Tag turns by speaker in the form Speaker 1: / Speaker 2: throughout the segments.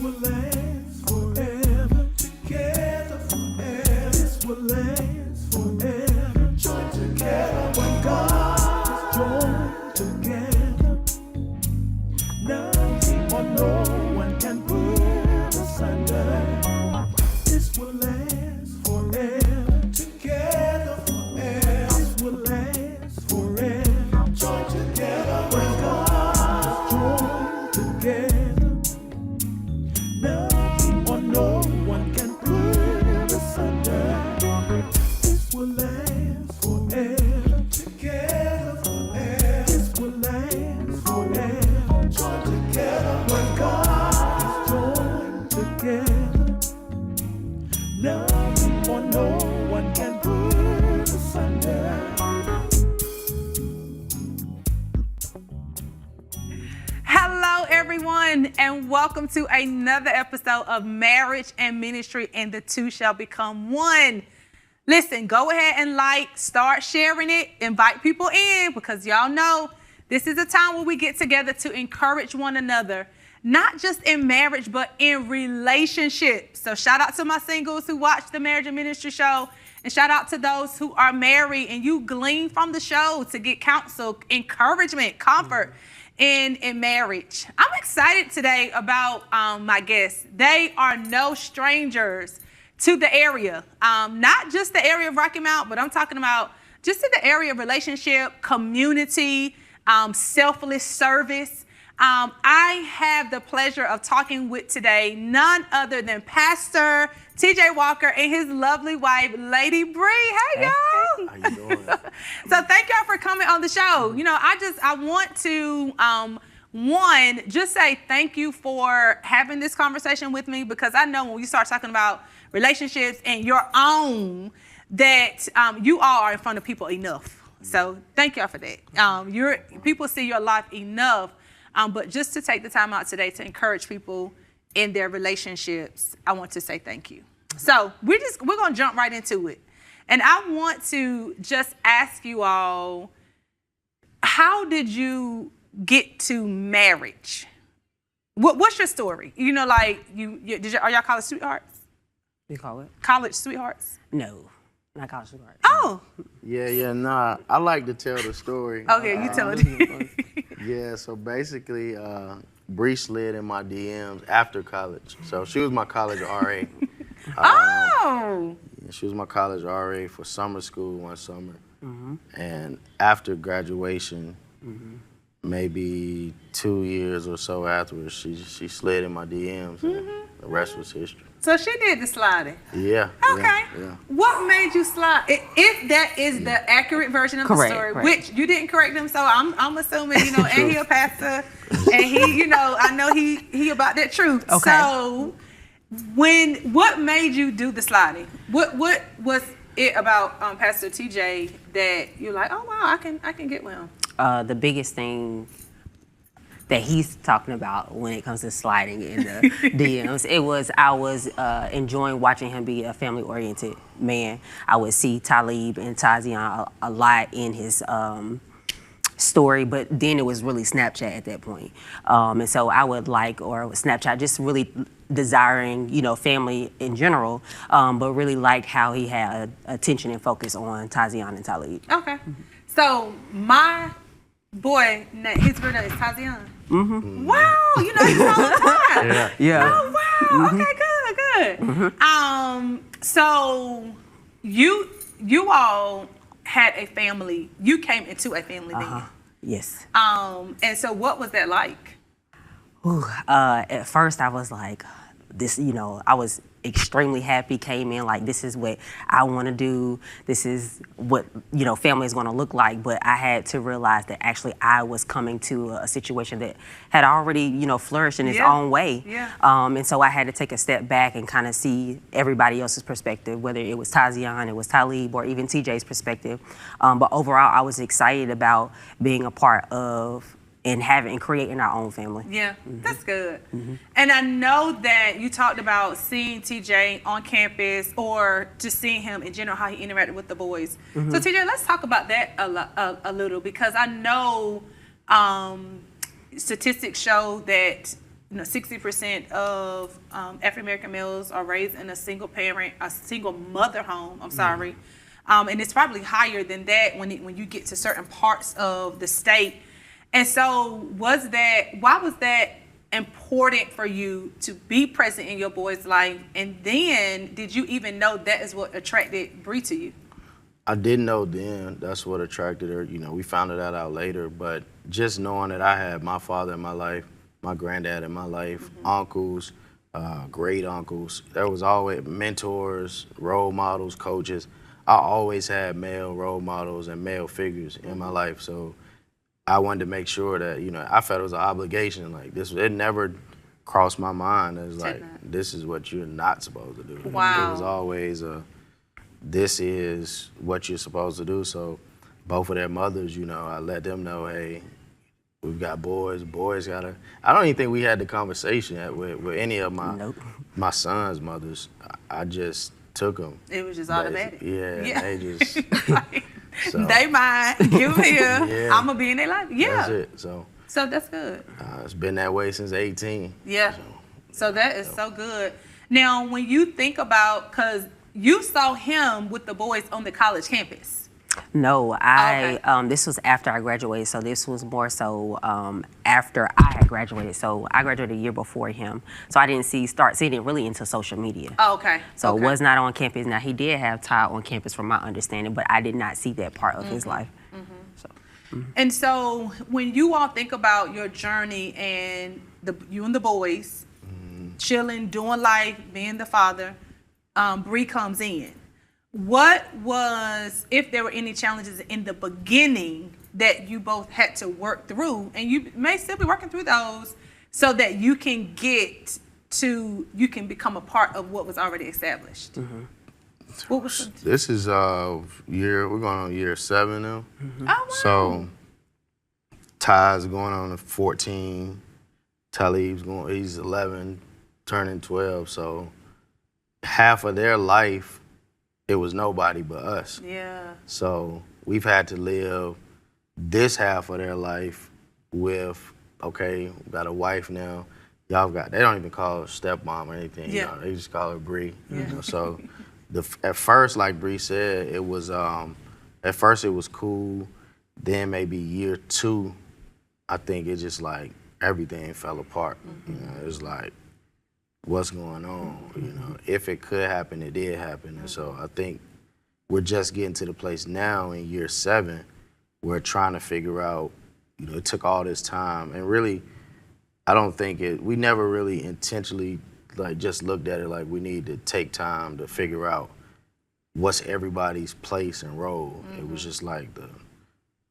Speaker 1: will last forever. Together forever. This will last forever. Joined together when God is joined together. Nothing or no one can put us under. This will last forever. Together forever. This will last forever. Joined together when God is joined together. Nothing or no one can put us under. This will last forever. Together forever. This will last forever. Joined together when God is joined together. Nothing or no one can put us under.
Speaker 2: Hello, everyone, and welcome to another episode of Marriage and Ministry, and the two shall become one. Listen, go ahead and start sharing it, invite people in, because y'all know this is a time where we get together to encourage one another, not just in marriage, but in relationships. So shout out to my singles who watch the Marriage and Ministry show, and shout out to those who are married and you glean from the show to get counsel, encouragement, comfort in marriage. I'm excited today about my guests. They are no strangers to the area, not just the area of Rocky Mount, but I'm talking about just in the area of relationship, community, selfless service. I have the pleasure of talking with today none other than Pastor TJ Walker and his lovely wife, Lady Bree. Hey, y'all.
Speaker 3: How you doing?
Speaker 2: So thank y'all for coming on the show. You know, I want to, just say thank you for having this conversation with me, because I know when you start talking about relationships and your own, that you all are in front of people enough. So thank y'all for that. People see your life enough, but just to take the time out today to encourage people in their relationships, I want to say thank you. So we're going to jump right into it. And I want to just ask you all, how did you get to marriage? What's your story? You know, like, are y'all college sweethearts?
Speaker 4: You call it?
Speaker 2: College sweethearts?
Speaker 4: No, not college sweethearts.
Speaker 2: Oh.
Speaker 3: Nah. I like to tell the story.
Speaker 2: Okay, you tell it.
Speaker 3: Yeah, so basically, Bree slid in my DMs after college. So she was my college RA. She was my college RA for summer school one summer. Mm-hmm. And after graduation, maybe 2 years or so afterwards, she slid in my DMs, and the rest was history.
Speaker 2: So she did the sliding.
Speaker 3: Yeah.
Speaker 2: Okay.
Speaker 3: Yeah.
Speaker 2: What made you slide? If that is the accurate version of the story, which you didn't correct him, so I'm assuming, you know, and he a pastor, and he, you know, I know he about that truth.
Speaker 4: Okay.
Speaker 2: So what made you do the sliding? What was it about Pastor TJ that you're like, oh wow, I can get with him?
Speaker 4: The biggest thing that he's talking about when it comes to sliding in the DMs, I was enjoying watching him be a family-oriented man. I would see Talib and Tazian a lot in his story, but then it was really Snapchat at that point. And so I would Snapchat, just really desiring, you know, family in general, but really liked how he had attention and focus on Tazian and Talib.
Speaker 2: Okay. So my boy, his real name is Tazian. Mm-hmm. Wow, you know he's all the time.
Speaker 3: Yeah.
Speaker 2: Oh wow. Mm-hmm. Okay, good. Mm-hmm. So you all had a family. You came into a family then.
Speaker 4: Yes.
Speaker 2: And so what was that like?
Speaker 4: At first I was like, this, you know, I was extremely happy, came in like, this is what I want to do. This is what, you know, family is going to look like. But I had to realize that actually I was coming to a situation that had already, you know, flourished in its own way.
Speaker 2: Yeah.
Speaker 4: And so I had to take a step back and kind of see everybody else's perspective, whether it was Tazian, it was Talib, or even TJ's perspective. But overall, I was excited about being a part of and creating our own family.
Speaker 2: Yeah, that's good. And I know that you talked about seeing TJ on campus or just seeing him in general, how he interacted with the boys. So TJ, let's talk about that a little, because I know statistics show that 60% of African American males are raised in a single mother home. I'm sorry, and it's probably higher than that when you get to certain parts of the state. And so, why was that important for you to be present in your boy's life? And then, did you even know that is what attracted Bree to you?
Speaker 3: I didn't know then that's what attracted her. We found that out later. But just knowing that I had my father in my life, my granddad in my life, uncles, great uncles. There was always mentors, role models, coaches. I always had male role models and male figures in my life. So I wanted to make sure that, I felt it was an obligation. Like this, it never crossed my mind as like, this is what you're not supposed to do.
Speaker 2: Wow.
Speaker 3: It was always this is what you're supposed to do. So both of their mothers, I let them know, hey, we've got boys gotta. I don't even think we had the conversation with any of my son's mothers. I just took them.
Speaker 2: It was just automatic.
Speaker 3: Yeah. They just. So,
Speaker 2: they mine. You here.
Speaker 3: Yeah.
Speaker 2: I'm gonna be in their life. Yeah.
Speaker 3: That's it. So
Speaker 2: that's good.
Speaker 3: It's been that way since 18.
Speaker 2: Yeah. So that is so good. Now, when you think about, because you saw him with the boys on the college campus.
Speaker 4: No, this was after I graduated, so this was more so after I had graduated. So I graduated a year before him, so I didn't start seeing it really into social media.
Speaker 2: Oh, okay.
Speaker 4: So it was not on campus. Now, he did have Todd on campus from my understanding, but I did not see that part of his life.
Speaker 2: And so when you all think about your journey and you and the boys chilling, doing life, being the father, Bree comes in. What was, if there were any challenges in the beginning that you both had to work through, and you may still be working through those, so that you can become a part of what was already established? What was
Speaker 3: this is we're going on year 7 now.
Speaker 2: Oh, wow.
Speaker 3: So Ty's going on 14. Talib's he's 11, turning 12. So half of their life, it was nobody but us.
Speaker 2: Yeah.
Speaker 3: So we've had to live this half of their life with, okay, we got a wife now. They don't even call her stepmom or anything.
Speaker 2: Yeah.
Speaker 3: They just call her Bree.
Speaker 2: Yeah.
Speaker 3: So at first, like Bree said, it was, at first it was cool. Then maybe year 2, I think it just like everything fell apart. It was like, what's going on? If it could happen, it did happen. And so I think we're just getting to the place now in year 7, we're trying to figure out, it took all this time. And really, I don't think we never really intentionally like just looked at it like we need to take time to figure out what's everybody's place and role. It was just like the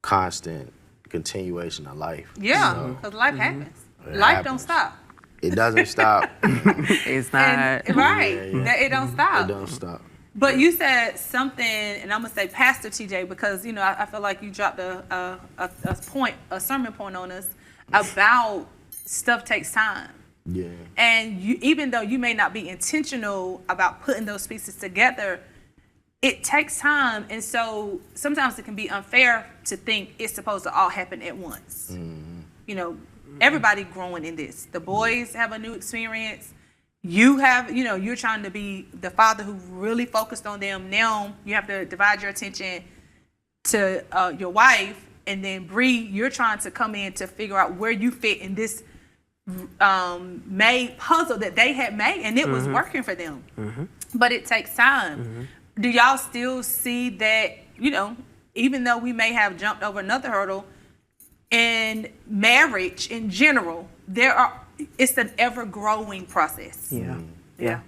Speaker 3: constant continuation of life.
Speaker 2: Yeah, because life happens. Life
Speaker 3: happens.
Speaker 2: don't stop.
Speaker 3: It doesn't stop.
Speaker 4: It's not.
Speaker 2: Right.
Speaker 3: Yeah.
Speaker 2: It don't stop.
Speaker 3: It don't stop.
Speaker 2: But you said something, and I'm gonna say Pastor TJ, because I feel like you dropped a sermon point on us about stuff takes time.
Speaker 3: Yeah.
Speaker 2: And even though you may not be intentional about putting those pieces together, it takes time. And so sometimes it can be unfair to think it's supposed to all happen at once. Everybody growing in this. The boys have a new experience. You have, you're trying to be the father who really focused on them. Now you have to divide your attention to your wife. And then Bree, you're trying to come in to figure out where you fit in this made puzzle that they had made, and it was working for them. But it takes time. Do y'all still see that, even though we may have jumped over another hurdle, in marriage in general, it's an ever-growing process.
Speaker 4: Yeah.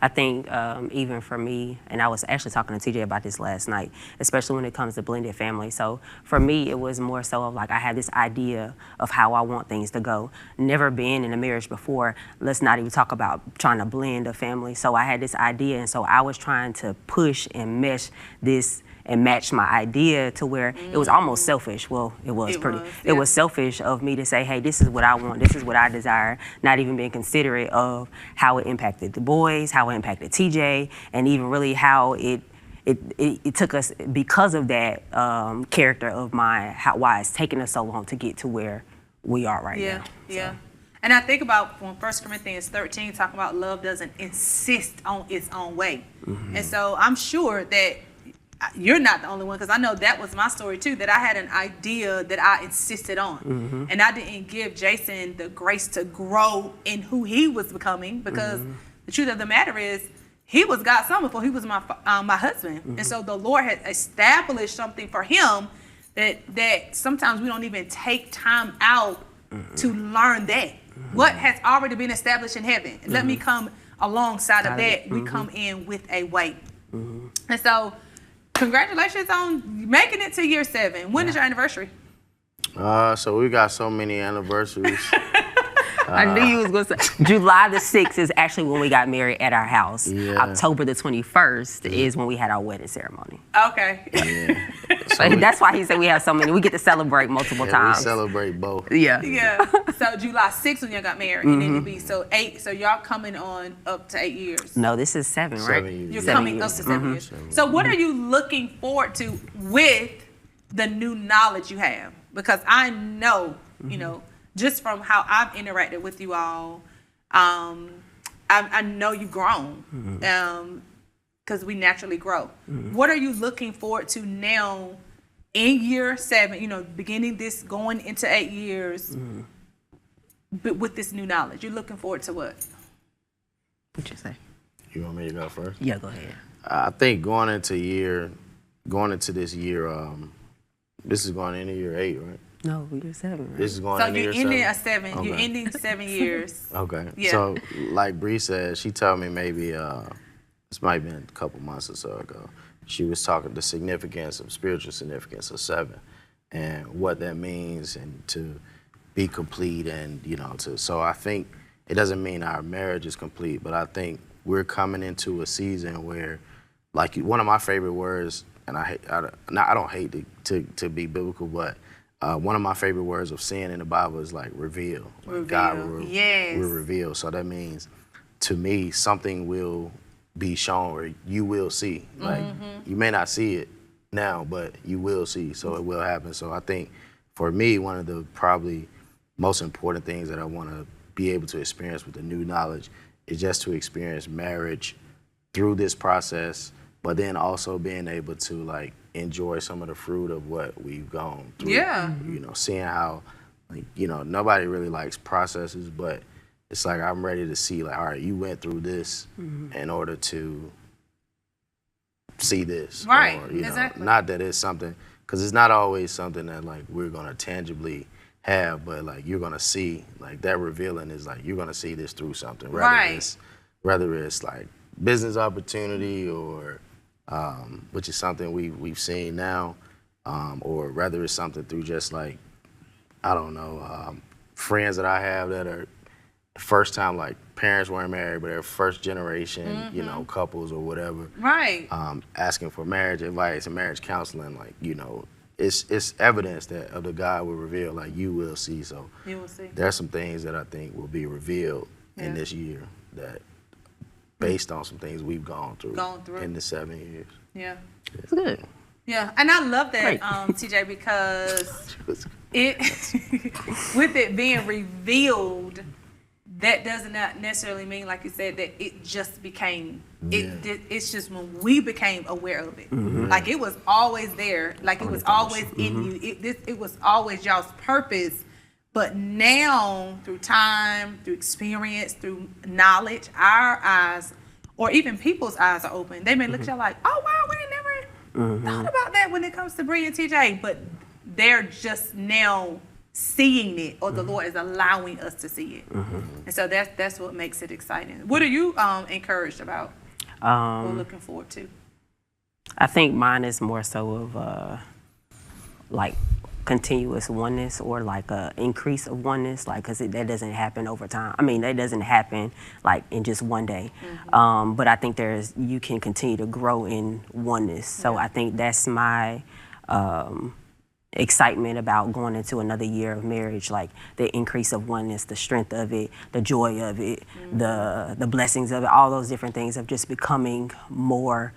Speaker 4: I think even for me, and I was actually talking to TJ about this last night, especially when it comes to blended family. So for me, it was more so of like I had this idea of how I want things to go. Never been in a marriage before. Let's not even talk about trying to blend a family. So I had this idea, and so I was trying to push and mesh this and match my idea to where it was almost selfish. Well, it was selfish of me to say, hey, this is what I want, this is what I desire, not even being considerate of how it impacted the boys, how it impacted TJ, and even really how it took us, because of that character of mine, why it's taken us so long to get to where we are right now.
Speaker 2: Yeah. And I think about when 1 Corinthians 13 talking about love doesn't insist on its own way. And so I'm sure that you're not the only one, because I know that was my story too, that I had an idea that I insisted on. And I didn't give Jason the grace to grow in who he was becoming, because the truth of the matter is he was God's son before he was my husband. And so the Lord had established something for him that sometimes we don't even take time out to learn that. What has already been established in heaven. Let me come alongside of that. We come in with a weight. And so congratulations on making it to year 7. When is your anniversary?
Speaker 3: So we got so many anniversaries.
Speaker 4: I knew you was going to say. July the 6th is actually when we got married at our house.
Speaker 3: Yeah.
Speaker 4: October the 21st is when we had our wedding ceremony.
Speaker 2: Okay.
Speaker 3: Yeah.
Speaker 4: So that's why he said we have so many. We get to celebrate multiple times.
Speaker 3: We celebrate both.
Speaker 4: Yeah.
Speaker 2: Yeah. So July 6th when y'all got married, and then it'd be 8. So y'all coming on up to 8 years.
Speaker 4: No, this is 7, right?
Speaker 3: 7 years.
Speaker 2: You're
Speaker 4: 7
Speaker 2: coming
Speaker 4: years.
Speaker 2: up to 7 years. So what are you looking forward to with the new knowledge you have? Because I know, you know, just from how I've interacted with you all, I know you've grown, because we naturally grow. What are you looking forward to now in year 7, you know, beginning this, going into 8 years, but with this new knowledge? You're looking forward to what?
Speaker 4: What'd you say?
Speaker 3: You want me to go first?
Speaker 4: Yeah, go ahead.
Speaker 3: I think going into this year, this is going into year 8, right?
Speaker 4: No, we were 7, right?
Speaker 3: This is going
Speaker 2: So
Speaker 3: into
Speaker 2: you're
Speaker 3: year
Speaker 2: ending
Speaker 3: 7.
Speaker 2: a 7.
Speaker 3: Okay.
Speaker 2: You're ending 7 years.
Speaker 3: Okay.
Speaker 2: Yeah.
Speaker 3: So like Bree said, she told me maybe this might have been a couple months or so ago. She was talking the significance of spiritual significance of 7 and what that means, and to be complete, and you know, so I think it doesn't mean our marriage is complete, but I think we're coming into a season where, like, one of my favorite words, and I don't hate to be biblical, but one of my favorite words of seeing in the Bible is like reveal.
Speaker 2: Reveal.
Speaker 3: God
Speaker 2: Yes.
Speaker 3: will reveal. So that means, to me, something will be shown, or you will see. Like, you may not see it now, but you will see. So it will happen. So I think for me, one of the probably most important things that I want to be able to experience with the new knowledge is just to experience marriage through this process, but then also being able to like enjoy some of the fruit of what we've gone through.
Speaker 2: Yeah.
Speaker 3: You know, seeing how, like, you know, nobody really likes processes, but it's like I'm ready to see, like, all right, you went through this in order to see this.
Speaker 2: Right,
Speaker 3: Or, you know,
Speaker 2: exactly.
Speaker 3: not that it's something, because it's not always something that like we're gonna tangibly have, but like you're gonna see, like that revealing is like you're gonna see this through something. Whether it's like business opportunity, or which is something we've seen now, or whether it's something through just like, I don't know, friends that I have that are first time, like parents weren't married, but they're first generation, you know, couples or whatever.
Speaker 2: Right.
Speaker 3: Asking for marriage advice and marriage counseling, like, you know, it's evidence that of the God will reveal, like you will see. So
Speaker 2: You will see.
Speaker 3: there's some things that I think will be revealed in
Speaker 2: Yeah.
Speaker 3: this year, that based on some things we've gone through in the 7 years.
Speaker 2: Yeah.
Speaker 4: It's good.
Speaker 2: Yeah. And I love that,
Speaker 4: Great.
Speaker 2: TJ, because it with it being revealed, that does not necessarily mean, like you said, that it just became it's just when we became aware of it. Like it was always there, like it was always in you. It was always y'all's purpose, but now through time, through experience, through knowledge, our eyes, or even people's eyes, are open. They may look at y'all like, oh wow, we ain't never thought about that when it comes to Bree and TJ, but they're just now seeing it, or the Lord is allowing us to see it. And so that's what makes it exciting. What are you encouraged about or looking forward to?
Speaker 4: I think mine is more so of like continuous oneness, or like a increase of oneness, like, because that doesn't happen over time. I mean, that doesn't happen like in just one day. But I think you can continue to grow in oneness. So I think that's my excitement about going into another year of marriage, like the increase of oneness, the strength of it, the joy of it, the blessings of it, all those different things of just becoming more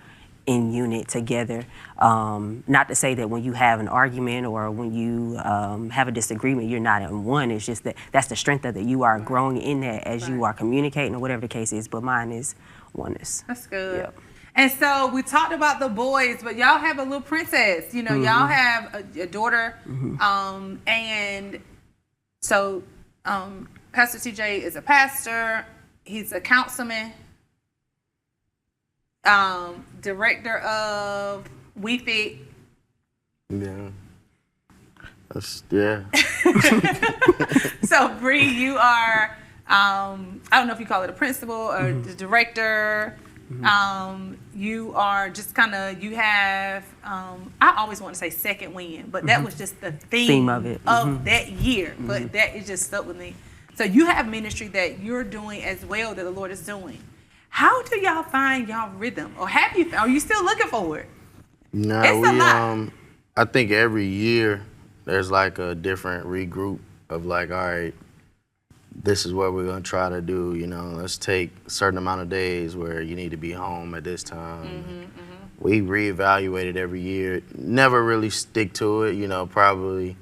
Speaker 4: in unit together. Not to say that when you have an argument or when you have a disagreement, you're not in one. It's just that that's the strength of it. You are growing in that as you are communicating or whatever the case is. But mine is oneness.
Speaker 2: That's good.
Speaker 4: Yep.
Speaker 2: And so we talked about the boys, but y'all have a little princess. You know, y'all have a daughter. And so Pastor TJ is a pastor. He's a councilman. Director of WeFit.
Speaker 3: Yeah. Yeah.
Speaker 2: So Bree, you are I don't know if you call it a principal or the director. You are just kind of, you have I always want to say second wind, but that was just the theme
Speaker 4: of it
Speaker 2: of that year. But that is just stuck with me. So you have ministry that you're doing as well that the Lord is doing. How do y'all find y'all rhythm, or are you still looking for it?
Speaker 3: No,
Speaker 2: It's a lot.
Speaker 3: I think every year there's like a different regroup of like, all right, this is what we're gonna try to do. You know, let's take a certain amount of days where you need to be home at this time. We reevaluate it every year. Never really stick to it. You know, probably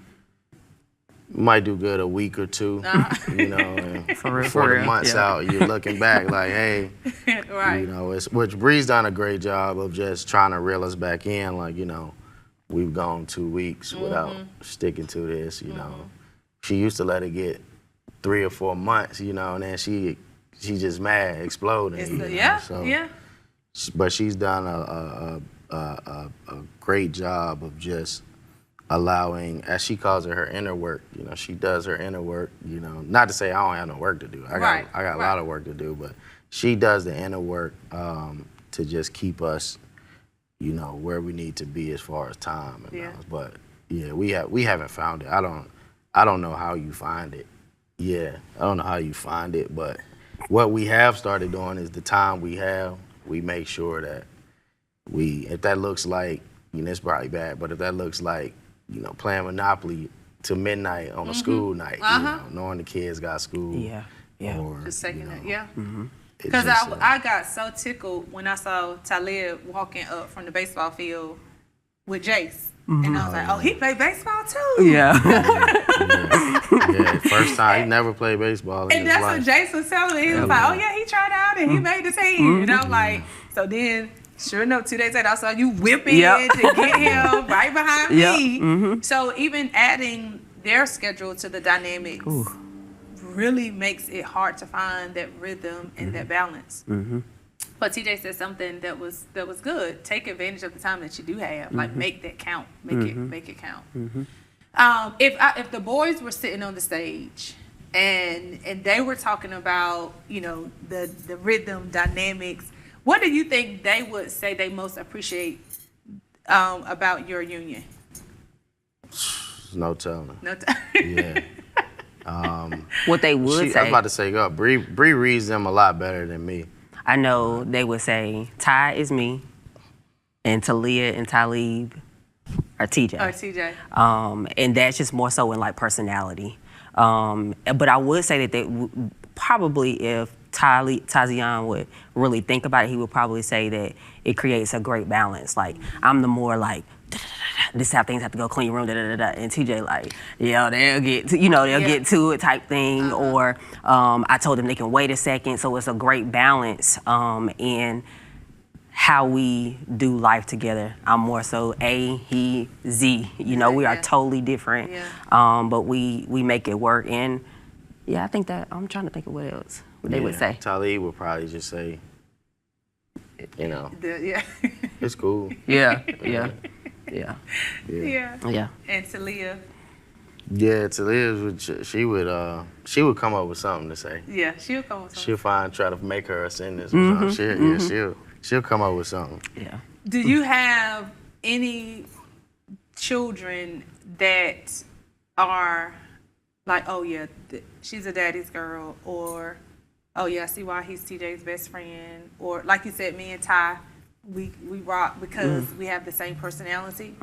Speaker 3: might do good a week or two. You know, and before the month's out, you're looking back like, hey, you know, which Bree's done a great job of just trying to reel us back in. Like, you know, we've gone 2 weeks without sticking to this. You know, she used to let it get 3 or 4 months. You know, and then she just mad, exploding. But she's done a great job of just allowing, as she calls it, her inner work. You know, she does her inner work. You know, not to say I don't have no work to do. I got a lot of work to do, but she does the inner work to just keep us, you know, where we need to be as far as time. But yeah, we haven't found it. I don't know how you find it. Yeah, I don't know how you find it, but what we have started doing is the time we have, we make sure that if that looks like, you know, it's probably bad, but if that looks like, you know, playing Monopoly to midnight on a school night, you know, knowing the kids got school. Or,
Speaker 2: just taking
Speaker 3: you know,
Speaker 2: it, Because I got so tickled when I saw Talib walking up from the baseball field with Jace. And I was like, oh, he played baseball too.
Speaker 3: Yeah, first time, he never played baseball in
Speaker 2: and
Speaker 3: his
Speaker 2: that's
Speaker 3: life.
Speaker 2: what Jace was telling me. He was like, oh yeah, he tried out and he made the team. And I'm like, so then, sure enough, 2 days later, I saw you whipping to get him right behind me. So even adding their schedule to the dynamics really makes it hard to find that rhythm and that balance. But TJ said something that was good. Take advantage of the time that you do have. Like make that count. Make it count. If the boys were sitting on the stage and they were talking about, you know, the rhythm dynamics, what do you think they would say they most appreciate about your union?
Speaker 3: No telling.
Speaker 2: No telling.
Speaker 4: What they would say.
Speaker 3: I was about to say, Bree reads them a lot better than me.
Speaker 4: I know they would say, Ty is me, and Talia and Talib are TJ. And that's just more so in like personality. But I would say that they probably, if Tazian would really think about it, he would probably say that it creates a great balance. Like, I'm the more like, this is how things have to go, clean your room, and TJ like, yeah, they'll get to, get to it type thing. Or I told them they can wait a second. So it's a great balance in how we do life together. I'm more so A, he, Z. We are totally different, but we make it work. And I think that, I'm trying to think of what else they would say.
Speaker 3: Talib would probably just say, it's cool.
Speaker 4: Yeah.
Speaker 2: And Talia.
Speaker 3: Yeah, Talia, she would come up with something to say.
Speaker 2: Yeah, she'll come up with something.
Speaker 3: She'll try to make her a sentence or something. She'll come up with something.
Speaker 4: Yeah.
Speaker 2: Do you have any children that are like, oh yeah, she's a daddy's girl, or oh yeah, I see why he's TJ's best friend, or like you said, me and Ty, we rock because we have the same personality.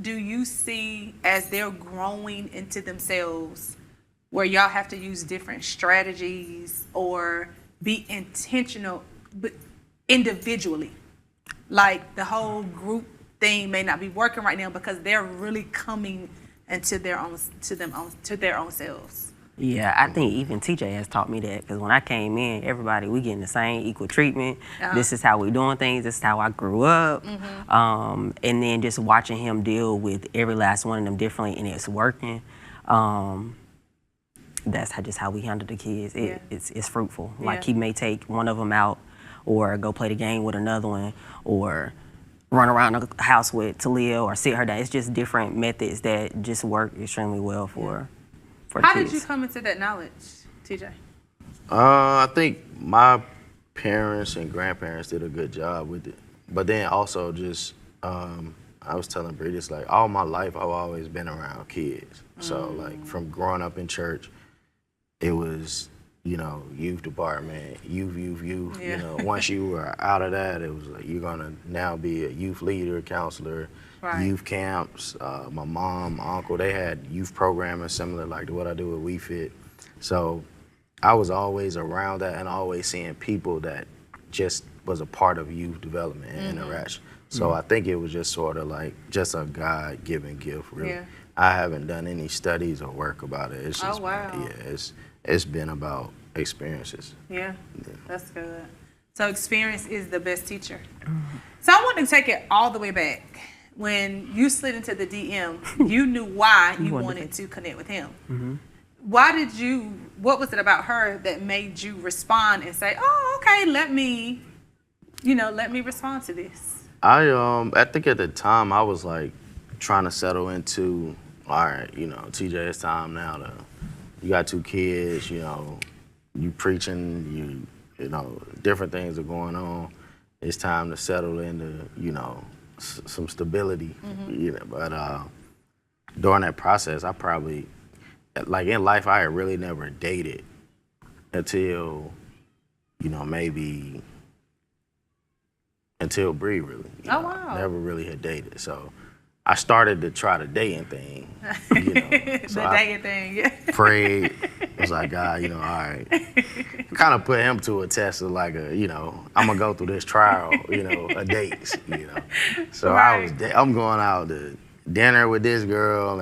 Speaker 2: Do you see, as they're growing into themselves, where y'all have to use different strategies or be intentional, but individually? like the whole group thing may not be working right now because they're really coming into their own selves.
Speaker 4: Yeah, I think even TJ has taught me that because when I came in, everybody, we getting the same equal treatment. This is how we doing things. This is how I grew up. And then just watching him deal with every last one of them differently and it's working. That's just how we handle the kids. It's fruitful. Like he may take one of them out or go play the game with another one or run around the house with Talia or sit her down. It's just different methods that just work extremely well for
Speaker 2: How
Speaker 4: kids.
Speaker 2: did you come into that knowledge, TJ?
Speaker 3: I think my parents and grandparents did a good job with it. But then also just, I was telling Bree this, like all my life I've always been around kids. So like from growing up in church, it was, you know, youth department, youth. You know, once you were out of that, it was like you're gonna now be a youth leader, counselor, youth camps. My mom, my uncle, they had youth programming similar like to what I do at WeFit. So I was always around that and always seeing people that just was a part of youth development and interaction. So I think it was just sort of like just a God-given gift, really.
Speaker 2: Yeah.
Speaker 3: I haven't done any studies or work about it. It's just,
Speaker 2: wow.
Speaker 3: It's been about experiences.
Speaker 2: Yeah, that's good. So experience is the best teacher. So I want to take it all the way back. When you slid into the DM, you knew why you wanted to connect with him. What was it about her that made you respond and say, oh, okay, let me respond to this?
Speaker 3: I think at the time I was like trying to settle into, all right, you know, TJ, it's time now you got 2 kids, you know, you preaching, you know, different things are going on. It's time to settle into, you know, some stability, you know. But during that process, I probably, like in life, I had really never dated until, you know, maybe until Bree, really. You know,
Speaker 2: wow.
Speaker 3: Never really had dated. So I started to try the dating thing, you know. So
Speaker 2: dating thing, yeah.
Speaker 3: Prayed, was like, God, you know, all right. Kind of put him to a test of like I'm gonna go through this trial, you know, of dates, you know. So I'm going out to dinner with this girl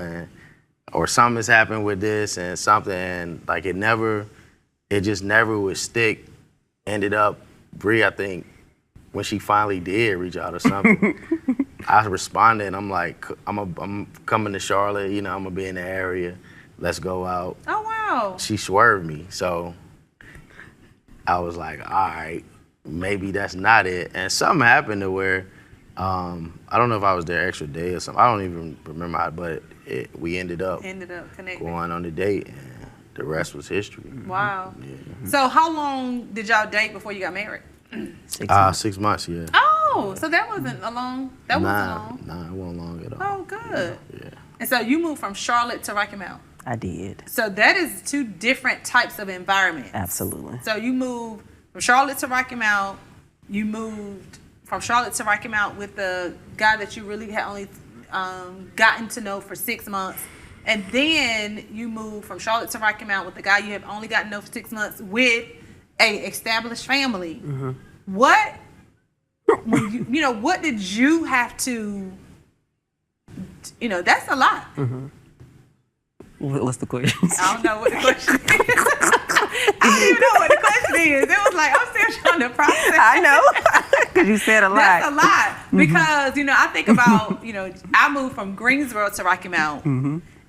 Speaker 3: or something's happened with this and something, and like it just never would stick. Ended up, Bree, I think, when she finally did reach out or something, I responded and I'm like, I'm coming to Charlotte, you know, I'm gonna be in the area. Let's go out.
Speaker 2: Oh, wow.
Speaker 3: She swerved me, so I was like, all right, maybe that's not it. And something happened to where, I don't know if I was there extra day or something. I don't even remember how, but we ended up
Speaker 2: connecting.
Speaker 3: going on a date, and the rest was history.
Speaker 2: Wow.
Speaker 3: Yeah.
Speaker 2: So how long did y'all date before you got married?
Speaker 4: 6 months.
Speaker 3: 6 months, yeah.
Speaker 2: Oh, so that wasn't long. That wasn't long.
Speaker 3: Nah, it wasn't long at all.
Speaker 2: Oh, good.
Speaker 3: Yeah.
Speaker 2: And so you moved from Charlotte to Rocky Mount.
Speaker 4: I did.
Speaker 2: So that is 2 different types of environments.
Speaker 4: Absolutely.
Speaker 2: So you moved from Charlotte to Rocky Mount. You moved from Charlotte to Rocky Mount with the guy that you really had only gotten to know for 6 months. And then you moved from Charlotte to Rocky Mount with the guy you have only gotten to know for 6 months with a established family. What, what did you have to, that's a lot.
Speaker 4: What's the question?
Speaker 2: I don't know what the question is. I don't even know what the question is. It was like, I'm still trying to process.
Speaker 4: I know, because you said a lot.
Speaker 2: That's a lot. Because, I think about, I moved from Greensboro to Rocky Mount.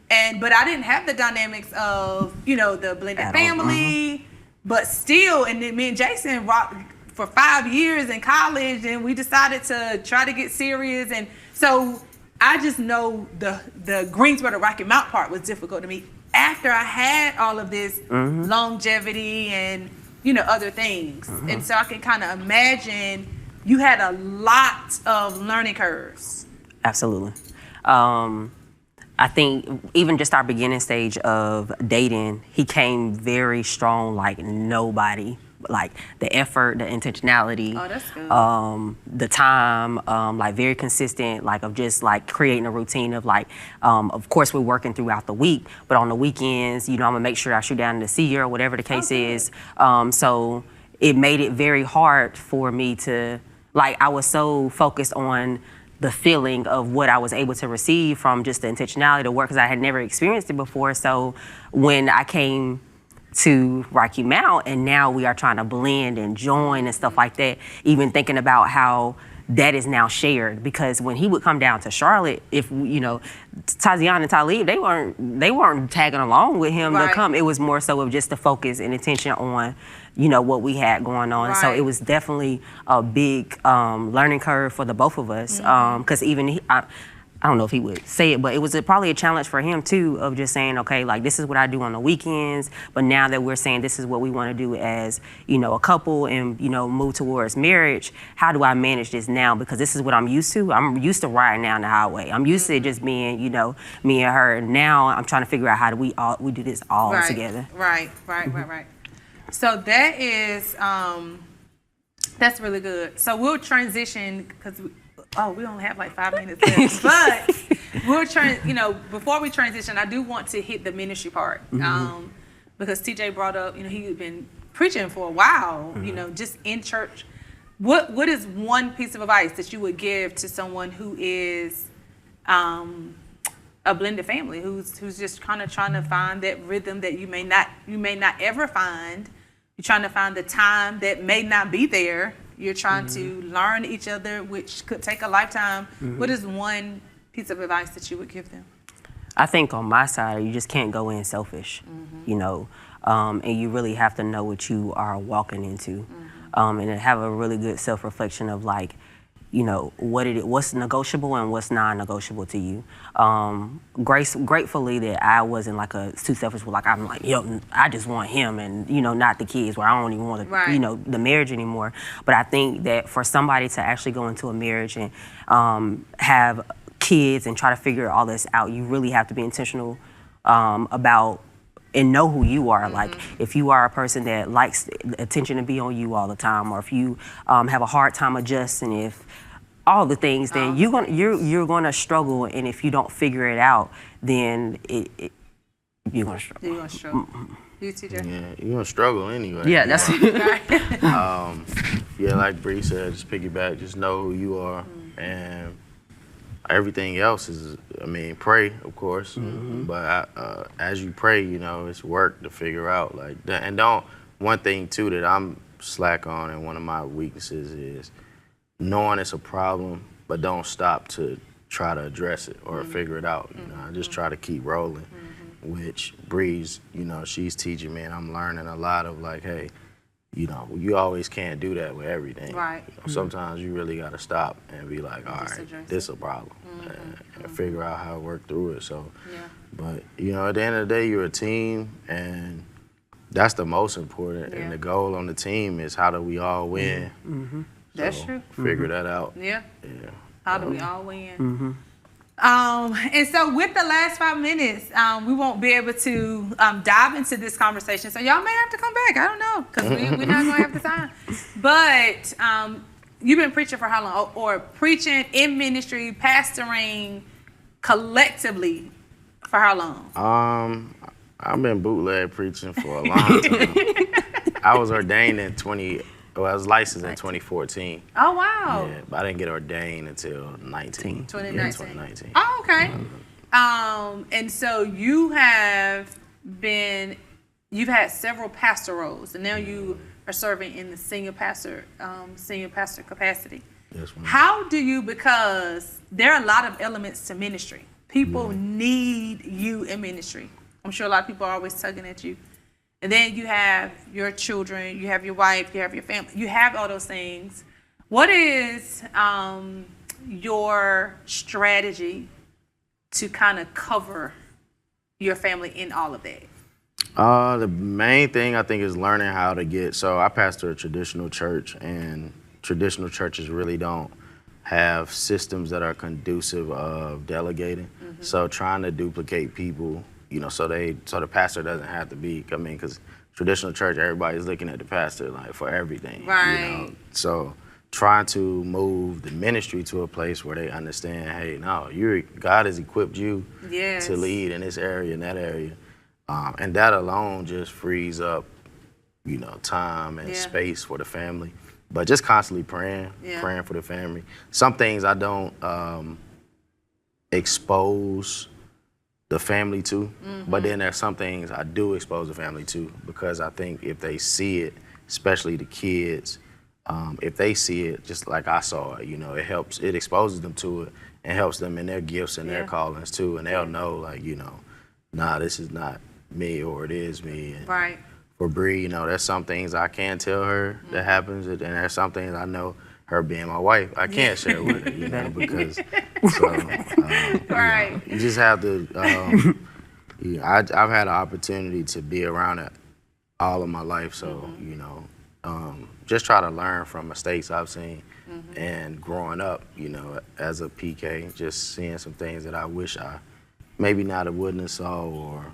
Speaker 2: But I didn't have the dynamics of, the blended family. But still, and then me and Jason rocked for 5 years in college, and we decided to try to get serious. And so I just know the Greensboro to Rocky Mount part was difficult to me after I had all of this longevity and, other things. And so I can kind of imagine you had a lot of learning curves.
Speaker 4: Absolutely. I think even just our beginning stage of dating, he came very strong like nobody. Like the effort, the intentionality, the time, like very consistent, like of just like creating a routine of like, of course we're working throughout the week, but on the weekends, I'm gonna make sure I shoot down to see you or whatever the case is. So it made it very hard for me to Like I was so focused on the feeling of what I was able to receive from just the intentionality to work, because I had never experienced it before. So when I came to Rocky Mount and now we are trying to blend and join and stuff like that, even thinking about how that is now shared, because when he would come down to Charlotte, if you know, Taziana and Talib, they weren't tagging along with him to come. It was more so of just the focus and attention on, you know, what we had going on. So it was definitely a big learning curve for the both of us, because even he, I don't know if he would say it, but it was probably a challenge for him too, of just saying, okay, like this is what I do on the weekends, but now that we're saying this is what we want to do as, you know, a couple and, you know, move towards marriage, how do I manage this now? Because this is what I'm used to. I'm used to riding down the highway. I'm used to it just being, you know, me and her. And now I'm trying to figure out how do we do this all together.
Speaker 2: Right. So that is, that's really good. So we'll transition, because we only have like 5 minutes left. But you know, before we transition, I do want to hit the ministry part. Because TJ brought up, you know, he's been preaching for a while, you know, just in church. What is one piece of advice that you would give to someone who is a blended family, who's just kind of trying to find that rhythm that you may not ever find? You're trying to find the time that may not be there. You're trying to learn each other, which could take a lifetime. What is one piece of advice that you would give them?
Speaker 4: I think on my side, you just can't go in selfish, you know, and you really have to know what you are walking into, and have a really good self-reflection of like, you know, what's negotiable and what's non-negotiable to you. Gratefully that I wasn't like too selfish with, like, I'm like, yo, I just want him and, you know, not the kids, where I don't even want to, you know, the marriage anymore. But I think that for somebody to actually go into a marriage and have kids and try to figure all this out, you really have to be intentional about and know who you are. Like, if you are a person that likes attention to be on you all the time, or if you have a hard time adjusting, if all the things, then you're gonna struggle. And if you don't figure it out, then you're gonna struggle.
Speaker 2: You're gonna struggle. You, TJ?
Speaker 3: Yeah, you're gonna struggle anyway.
Speaker 4: Yeah, that's
Speaker 3: yeah, like Bree said, just piggyback, just know who you are, and everything else is, I mean, pray, of course, but as you pray, you know, it's work to figure out like that. And one thing too that I'm slack on, and one of my weaknesses is knowing it's a problem, but don't stop to try to address it or figure it out. You know, I just try to keep rolling, which Bree's, you know, she's teaching me, and I'm learning a lot of like, hey, you know, you always can't do that with everything. Right. You know, sometimes you really got to stop and be like, all right, this is a problem, and figure out how to work through it. So, but, you know, at the end of the day, you're a team, and that's the most important. And the goal on the team is how do we all win?
Speaker 2: That's true.
Speaker 3: Figure that out.
Speaker 2: Yeah. How do we all win? And so with the last 5 minutes, we won't be able to dive into this conversation. So y'all may have to come back. I don't know, because we're not going to have the time. But you've been preaching for how long? Or preaching in ministry, pastoring collectively for how long?
Speaker 3: I've been bootleg preaching for a long time. I was ordained I was licensed in 2014.
Speaker 2: Oh, wow.
Speaker 3: Yeah, but I didn't get ordained until 2019.
Speaker 2: 2019. Oh, okay. And so you've had several pastor roles, and now you are serving in the senior pastor capacity.
Speaker 3: Yes, ma'am.
Speaker 2: How do you, because there are a lot of elements to ministry. People need you in ministry. I'm sure a lot of people are always tugging at you. And then you have your children, you have your wife, you have your family, you have all those things. What is your strategy to kind of cover your family in all of that?
Speaker 3: The main thing I think is learning how to so I pastor a traditional church, and traditional churches really don't have systems that are conducive of delegating. So trying to duplicate people, you know, so the pastor doesn't have to be, I mean, because traditional church, everybody's looking at the pastor like for everything. Right. You know? So trying to move the ministry to a place where they understand, hey, no, God has equipped you to lead in this area and that area. And that alone just frees up, you know, time and space for the family. But just constantly praying
Speaker 2: Yeah.
Speaker 3: praying for the family. Some things I don't expose the family to, but then there's some things I do expose the family to, because I think if they see it, especially the kids, if they see it just like I saw it, it exposes them to it and helps them in their gifts and their callings too, and they'll know, like, nah, this is not me, or it is me. And
Speaker 2: Right.
Speaker 3: for Bree, there's some things I can tell her that happens, and there's some things I know, her being my wife, I can't share with her, because
Speaker 2: Right.
Speaker 3: you just have to. I've had an opportunity to be around it all of my life, so just try to learn from mistakes I've seen, and growing up, as a PK, just seeing some things that I wish I maybe not I wouldn't have saw, or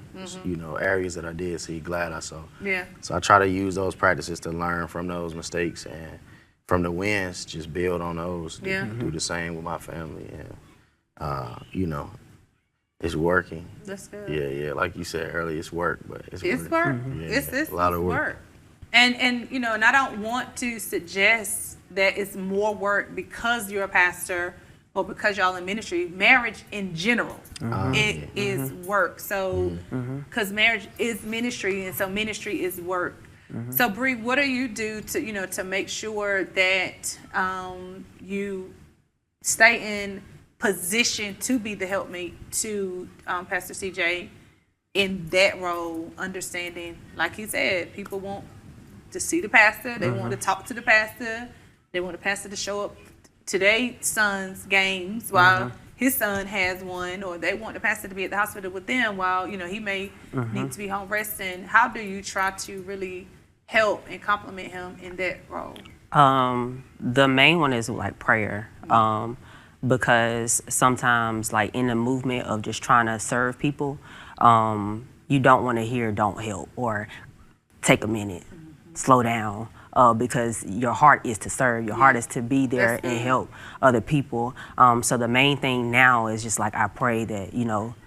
Speaker 3: areas that I did see, glad I saw.
Speaker 2: Yeah.
Speaker 3: So I try to use those practices to learn from those mistakes, and from the wins, just build on those.
Speaker 2: Yeah.
Speaker 3: Do the same with my family, and it's working.
Speaker 2: That's good.
Speaker 3: Yeah. Like you said earlier, it's work, but it's
Speaker 2: It's
Speaker 3: work.
Speaker 2: work.
Speaker 3: Yeah,
Speaker 2: It's
Speaker 3: a lot of work.
Speaker 2: And and I don't want to suggest that it's more work because you're a pastor or because y'all in ministry. Marriage in general, it is work. So, because marriage is ministry, and so ministry is work. So, Bree, what do you do to to make sure that you stay in position to be the helpmate to Pastor CJ in that role, understanding, like he said, people want to see the pastor, they want to talk to the pastor, they want the pastor to show up to their son's games while his son has one, or they want the pastor to be at the hospital with them while he may need to be home resting. How do you try to really help and compliment him in that role?
Speaker 4: The main one is like prayer, because sometimes, like, in the movement of just trying to serve people, you don't want to hear "don't help" or "take a minute," slow down, because your heart is to serve. Your heart is to be there and help other people. So the main thing now is just like, I pray that,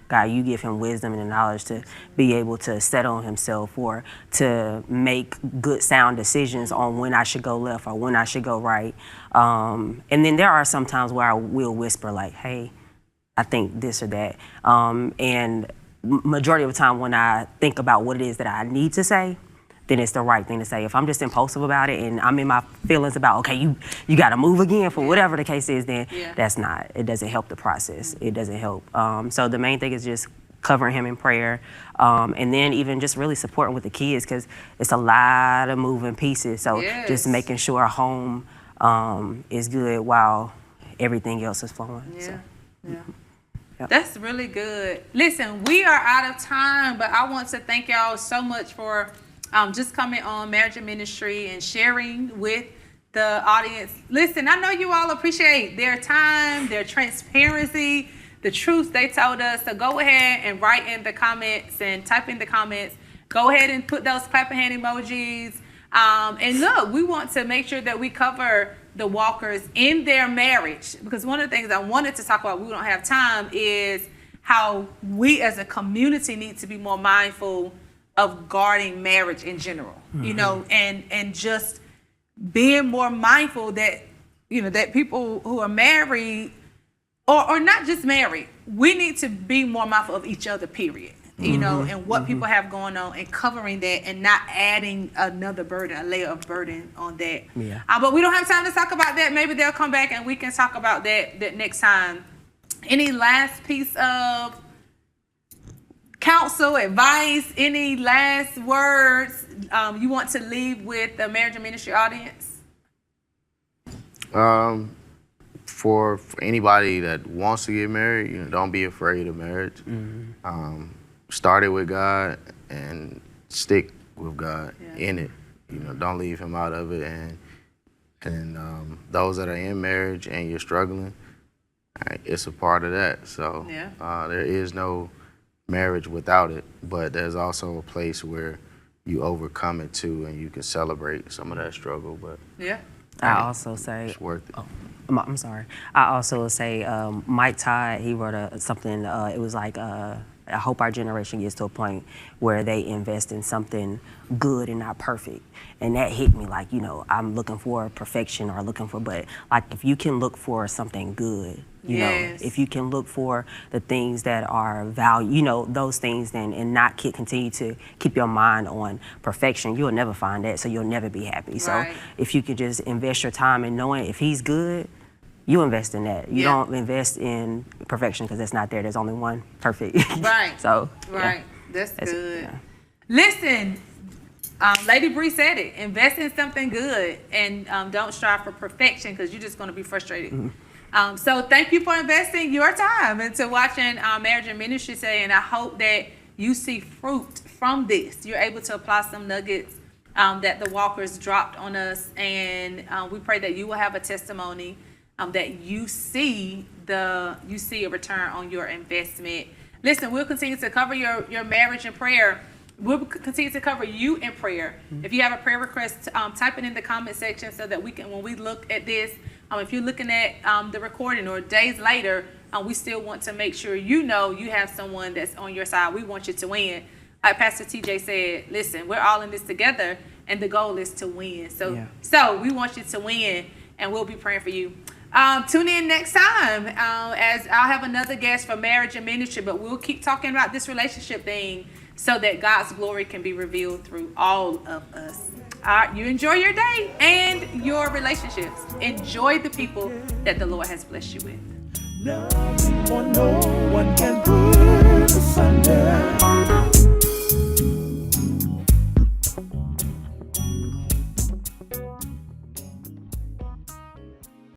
Speaker 4: God, you give him wisdom and the knowledge to be able to settle himself, or to make good, sound decisions on when I should go left or when I should go right. And then there are some times where I will whisper, like, hey, I think this or that. And majority of the time when I think about what it is that I need to say, then it's the right thing to say. If I'm just impulsive about it and I'm in my feelings about, okay, you got to move again for whatever the case is, then it doesn't help the process. It doesn't help. So the main thing is just covering him in prayer, and then even just really supporting with the kids, because it's a lot of moving pieces. So just making sure home is good while everything else is flowing.
Speaker 2: That's really good. Listen, we are out of time, but I want to thank y'all so much for just coming on Marriage and Ministry and sharing with the audience. Listen, I know you all appreciate their time, their transparency, the truth they told us. So go ahead and write in the comments and type in the comments. Go ahead and put those clapping hand emojis. And look, we want to make sure that we cover the Walkers in their marriage, because one of the things I wanted to talk about, we don't have time, is how we as a community need to be more mindful of guarding marriage in general, and just being more mindful that, that people who are married or not just married, we need to be more mindful of each other, period, and what people have going on, and covering that and not adding another burden, a layer of burden on that. But we don't have time to talk about that. Maybe they'll come back and we can talk about that next time. Any last piece of counsel, advice, any last words you want to leave with the Marriage and Ministry audience?
Speaker 3: For anybody that wants to get married, don't be afraid of marriage. Start it with God and stick with God in it. Don't leave him out of it. And those that are in marriage and you're struggling, it's a part of that. So there is no marriage without it, but there's also a place where you overcome it too, and you can celebrate some of that struggle. But
Speaker 4: I also say
Speaker 3: it's worth it.
Speaker 4: I'm sorry. I also say Mike Todd, he wrote something. It was like I hope our generation gets to a point where they invest in something good and not perfect. And that hit me like, I'm looking for perfection or looking for, but like if you can look for something good, you know, if you can look for the things that are value, those things then, and not continue to keep your mind on perfection, you'll never find that, so you'll never be happy.
Speaker 2: Right.
Speaker 4: So if you could just invest your time in knowing if he's good, you invest in that. You don't invest in perfection because that's not there. There's only one perfect.
Speaker 2: Right.
Speaker 4: So
Speaker 2: right. That's good. Yeah. Listen, Lady Bree said it. Invest in something good and don't strive for perfection because you're just going to be frustrated. Mm-hmm. So thank you for investing your time into watching Marriage and Ministry today, and I hope that you see fruit from this. You're able to apply some nuggets that the walkers dropped on us, and we pray that you will have a testimony that you see a return on your investment. Listen, we'll continue to cover your marriage in prayer. We'll continue to cover you in prayer. Mm-hmm. If you have a prayer request, type it in the comment section so that we can, when we look at this, if you're looking at the recording or days later, we still want to make sure you have someone that's on your side. We want you to win. Like Pastor TJ said, listen, we're all in this together, and the goal is to win. So we want you to win, and we'll be praying for you. Tune in next time as I'll have another guest for Marriage and Ministry, but we'll keep talking about this relationship thing so that God's glory can be revealed through all of us. You enjoy your day and your relationships. Enjoy the people that the Lord has blessed you with.
Speaker 1: No one can prove